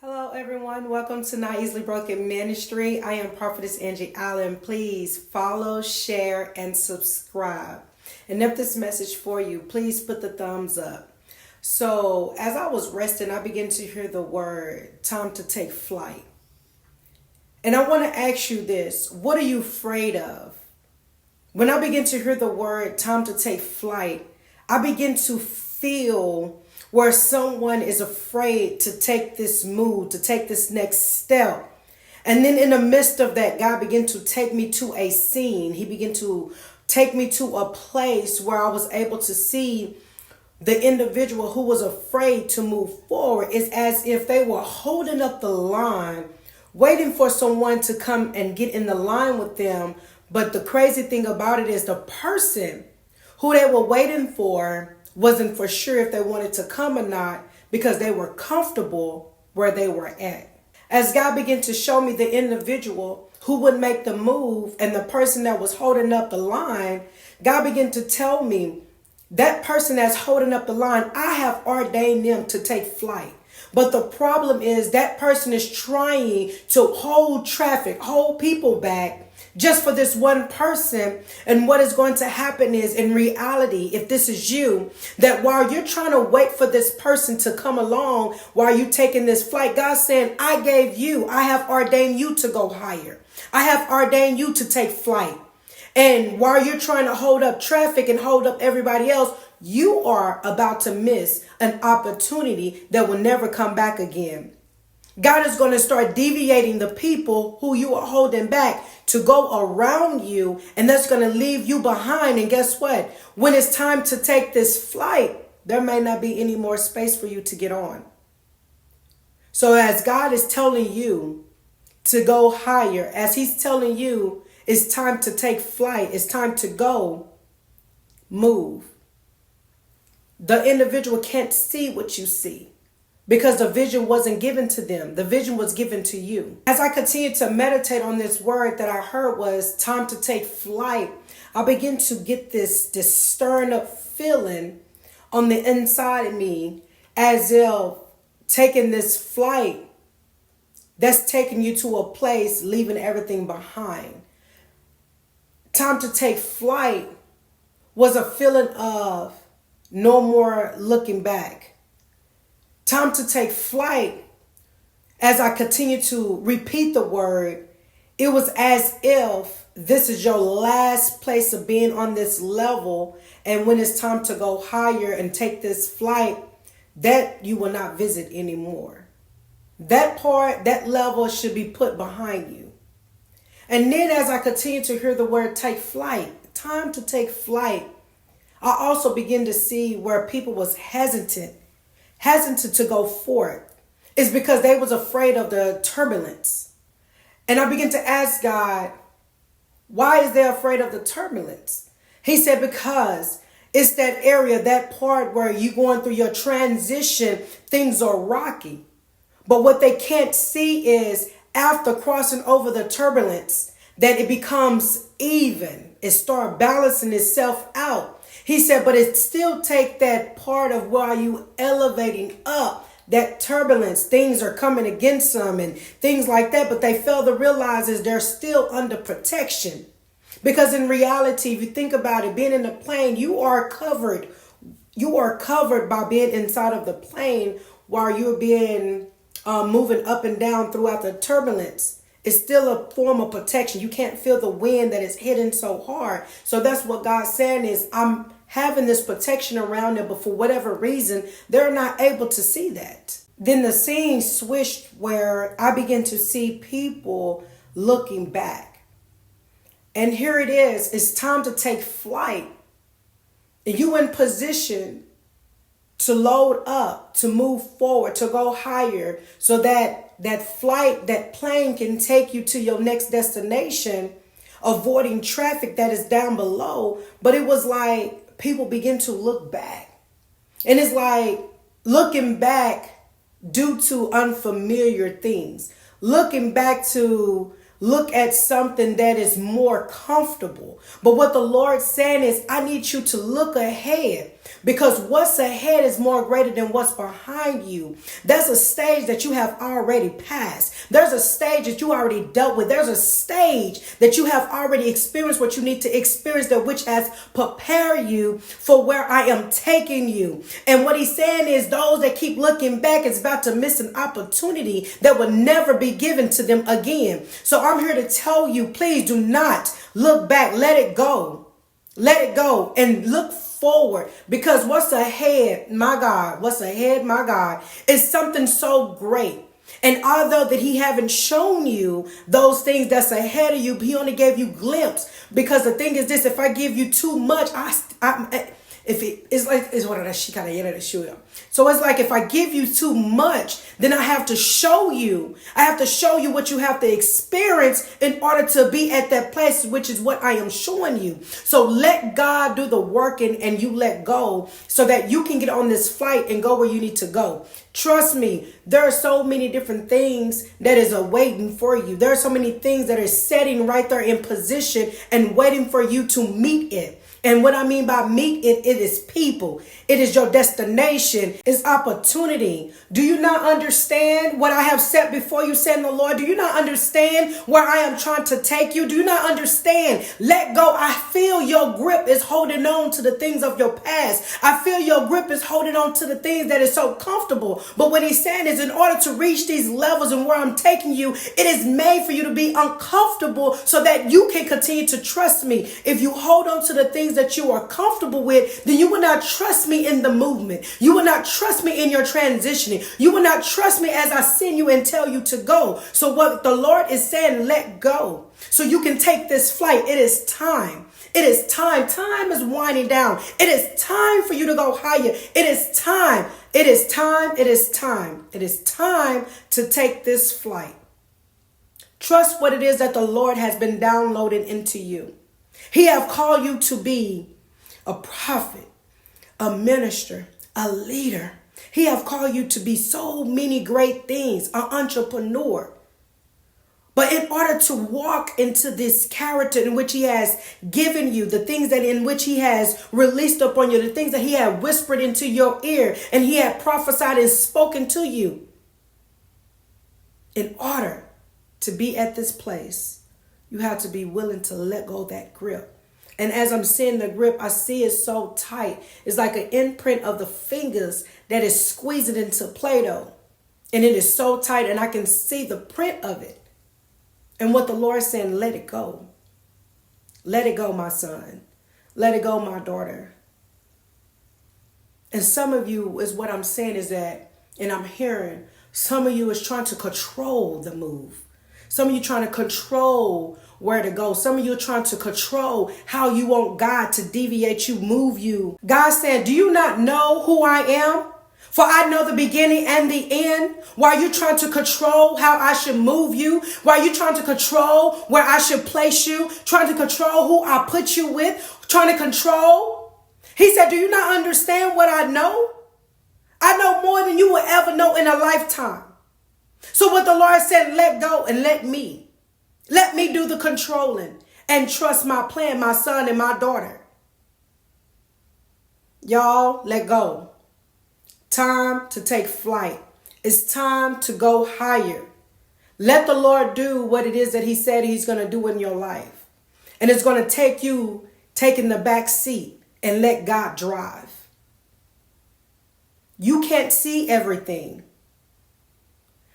Hello, everyone. Welcome to Not Easily Broken Ministry. I am Prophetess Angie Allen. Please follow, share, and subscribe. And if this message for you, please put the thumbs up. So, as I was resting, I began to hear the word time to take flight. And I want to ask you this: what are you afraid of? When I begin to hear the word time to take flight, I begin to feel where someone is afraid to take this move, to take this next step. And then in the midst of that, God began to take me to a scene. He began to take me to a place where I was able to see the individual who was afraid to move forward. It's as if they were holding up the line, waiting for someone to come and get in the line with them. But the crazy thing about it is the person who they were waiting for wasn't for sure if they wanted to come or not, because they were comfortable where they were at. As God began to show me the individual who would make the move and the person that was holding up the line, God began to tell me that person that's holding up the line, I have ordained them to take flight. But the problem is that person is trying to hold traffic, hold people back just for this one person. And what is going to happen is, in reality, if this is you, that while you're trying to wait for this person to come along, while you're taking this flight, God's saying, I have ordained you to go higher. I have ordained you to take flight. And while you're trying to hold up traffic and hold up everybody else, you are about to miss an opportunity that will never come back again. God is going to start deviating the people who you are holding back to go around you, and that's going to leave you behind. And guess what? When it's time to take this flight, there may not be any more space for you to get on. So as God is telling you to go higher, as he's telling you it's time to take flight, it's time to go, move. The individual can't see what you see, because the vision wasn't given to them. The vision was given to you. As I continued to meditate on this word that I heard was time to take flight, I began to get this stirring up feeling on the inside of me, as if taking this flight that's taking you to a place, leaving everything behind. Time to take flight was a feeling of no more looking back. Time to take flight, as I continue to repeat the word, it was as if this is your last place of being on this level. And when it's time to go higher and take this flight, that you will not visit anymore. That part, that level should be put behind you. And then as I continue to hear the word take flight, time to take flight, I also begin to see where people was hesitant to go forth. It's because they was afraid of the turbulence. And I begin to ask God, why is they afraid of the turbulence? He said, because it's that area, that part where you going through your transition, things are rocky. But what they can't see is after crossing over the turbulence, that it becomes even. It starts balancing itself out. He said, but it still take that part of while you elevating up, that turbulence, things are coming against them and things like that. But they fail to realize is they're still under protection. Because in reality, if you think about it, being in the plane, you are covered. You are covered by being inside of the plane while you're being moving up and down throughout the turbulence. It's still a form of protection. You can't feel the wind that is hitting so hard. So that's what God's saying is, I'm having this protection around them, but for whatever reason, they're not able to see that. Then the scene switched where I begin to see people looking back. And here it is. It's time to take flight. And you in position to load up, to move forward, to go higher, so that flight, that plane can take you to your next destination, avoiding traffic that is down below. But it was like people begin to look back. And it's like looking back due to unfamiliar things. Looking back to look at something that is more comfortable. But what the Lord's saying is, I need you to look ahead. because what's ahead is more greater than what's behind you. There's a stage that you have already passed. There's a stage that you already dealt with. There's a stage that you have already experienced what you need to experience, that which has prepared you for where I am taking you. And what he's saying is those that keep looking back is about to miss an opportunity that will never be given to them again. So I'm here to tell you, please do not look back. Let it go. Let it go and look forward, because what's ahead, my God, what's ahead, my God, is something so great. And although that he haven't shown you those things that's ahead of you, he only gave you glimpse. Because the thing is this, if I give you too much, so it's like if I give you too much, then I have to show you. I have to show you what you have to experience in order to be at that place, which is what I am showing you. So let God do the working and you let go so that you can get on this flight and go where you need to go. Trust me, there are so many different things that is awaiting for you. There are so many things that are sitting right there in position and waiting for you to meet it. And what I mean by meet it, it is people. It is your destination. It's opportunity. Do you not understand what I have set before you, saying the Lord? Do you not understand where I am trying to take you? Do you not understand? Let go. I feel your grip is holding on to the things of your past. I feel your grip is holding on to the things that is so comfortable. But what he's saying is in order to reach these levels and where I'm taking you, it is made for you to be uncomfortable so that you can continue to trust me. If you hold on to the things that you are comfortable with, then you will not trust me in the movement. You will not trust me in your transitioning. You will not trust me as I send you and tell you to go. So what the Lord is saying, let go so you can take this flight. It is time. It is time. Time is winding down. It is time for you to go higher. It is time. It is time. It is time. It is time to take this flight. Trust what it is that the Lord has been downloading into you. He have called you to be a prophet, a minister, a leader. He have called you to be so many great things, an entrepreneur. But in order to walk into this character in which he has given you, the things that in which he has released upon you, the things that he had whispered into your ear and he had prophesied and spoken to you, in order to be at this place, you have to be willing to let go of that grip. And as I'm seeing the grip, I see it so tight. It's like an imprint of the fingers that is squeezing into Play-Doh. And it is so tight, and I can see the print of it. And what the Lord is saying, let it go. Let it go, my son. Let it go, my daughter. And some of you is what I'm saying is that, and I'm hearing, some of you is trying to control the move. Some of you trying to control where to go. Some of you are trying to control how you want God to deviate you, move you. God said, do you not know who I am? For I know the beginning and the end. Why are you trying to control how I should move you? Why are you trying to control where I should place you? Trying to control who I put you with? Trying to control? He said, do you not understand what I know? I know more than you will ever know in a lifetime. So what the Lord said, let go and let me do the controlling and trust my plan, my son and my daughter. Y'all, let go. Time to take flight. It's time to go higher. Let the Lord do what it is that he said he's going to do in your life. And it's going to take you taking the back seat and let God drive. You can't see everything.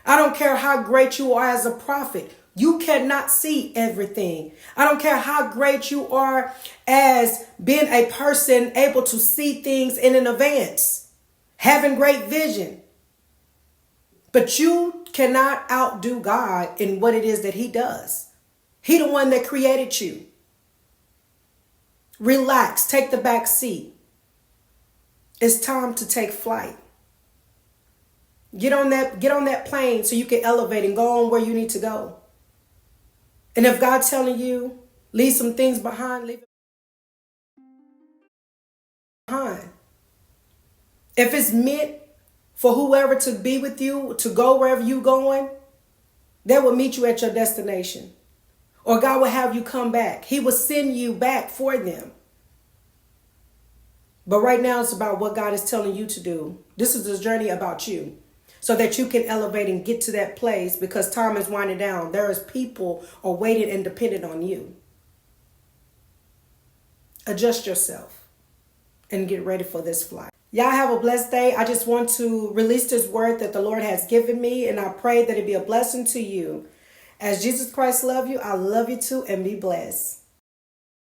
I don't care how great you are as a prophet. You cannot see everything. I don't care how great you are as being a person able to see things in advance, having great vision. But you cannot outdo God in what it is that he does. He the one that created you. Relax, take the back seat. It's time to take flight. Get on that plane so you can elevate and go on where you need to go. And if God's telling you, leave some things behind, leave it behind. If it's meant for whoever to be with you, to go wherever you're going, they will meet you at your destination. Or God will have you come back. He will send you back for them. But right now it's about what God is telling you to do. This is a journey about you, so that you can elevate and get to that place, because time is winding down. There is people are waiting and dependent on you. Adjust yourself and get ready for this flight. Y'all have a blessed day. I just want to release this word that the Lord has given me, and I pray that it be a blessing to you. As Jesus Christ loves you, I love you too, and be blessed.